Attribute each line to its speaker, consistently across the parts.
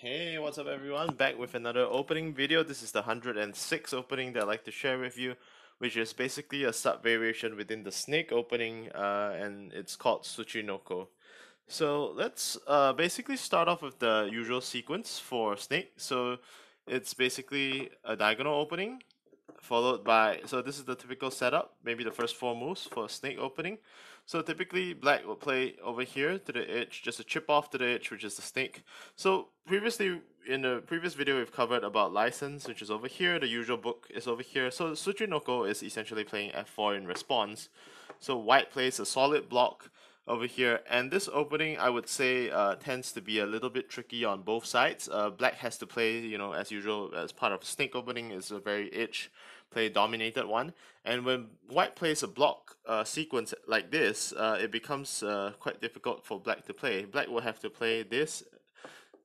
Speaker 1: Hey, what's up everyone? Back with another opening video. This is the 106 opening that I'd like to share with you, which is basically a sub-variation within the snake opening, and it's called Tsuchinoko. So let's basically start off with the usual sequence for snake. So it's basically a diagonal opening, followed by, so this is the typical setup, maybe the first four moves for snake opening. So typically black will play over here to the edge, just a chip off to the edge, which is the snake. So previously, in the previous video, we've covered about license, which is over here, the usual book is over here. So Tsuchinoko is essentially playing f4 in response. So white plays a solid block over here, and this opening I would say tends to be a little bit tricky on both sides. Black has to play, as usual, as part of snake opening, is a very edge play dominated one, and when white plays a block sequence like this, it becomes quite difficult for black to play. Black will have to play this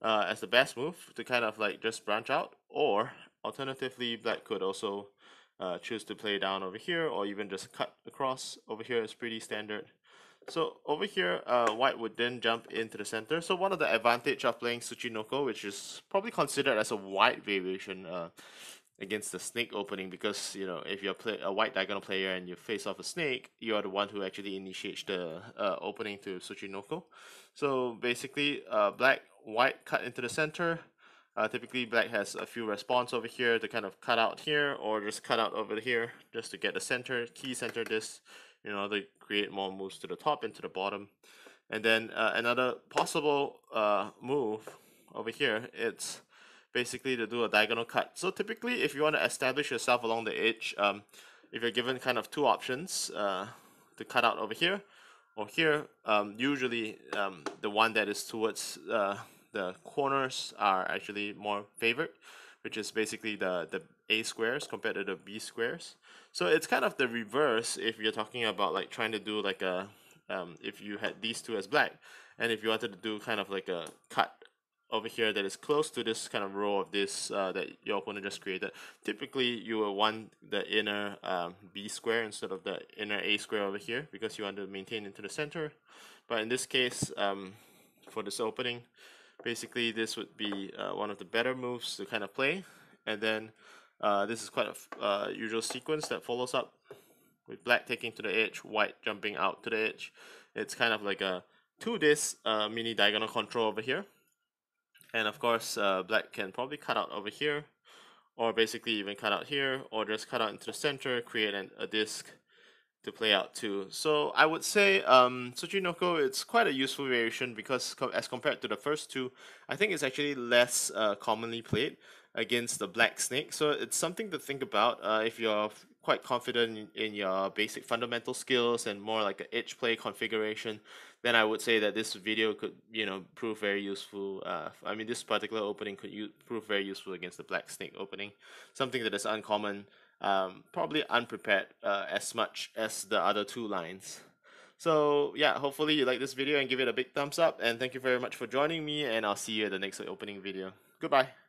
Speaker 1: as the best move to kind of like just branch out, or alternatively black could also choose to play down over here, or even just cut across over here is pretty standard. So over here, white would then jump into the center. So one of the advantage of playing Tsuchinoko, which is probably considered as a white variation against the snake opening, because if you're a white diagonal player and you face off a snake, you are the one who actually initiates the opening to Tsuchinoko. So basically, white cut into the center. Typically, black has a few response over here to kind of cut out here, or just cut out over here just to get the center, key center this, in order to create more moves to the top and to the bottom. And then another possible move over here, it's basically to do a diagonal cut. So typically, if you want to establish yourself along the edge, if you're given kind of two options to cut out over here or here, usually the one that is towards the corners are actually more favored, which is basically the A squares compared to the B squares. So it's kind of the reverse if you're talking about like trying to do like a if you had these two as black, and if you wanted to do kind of like a cut over here that is close to this kind of row of this that your opponent just created, typically you will want the inner B square instead of the inner A square over here, because you want to maintain into the center. But in this case, for this opening, basically this would be one of the better moves to kind of play. And then this is quite a usual sequence that follows up with black taking to the edge, white jumping out to the edge. It's kind of like a this mini diagonal control over here. And of course, black can probably cut out over here, or basically even cut out here, or just cut out into the center, create a disc to play out too. So I would say Tsuchinoko, it's quite a useful variation, because as compared to the first two, I think it's actually less commonly played against the black snake. So it's something to think about if you're quite confident in your basic fundamental skills and more like an edge play configuration. Then I would say that this video could prove very useful. I mean, this particular opening could prove very useful against the black snake opening, something that is uncommon, probably unprepared as much as the other two lines. So yeah, hopefully you like this video and give it a big thumbs up, and thank you very much for joining me, and I'll see you at the next opening video. Goodbye.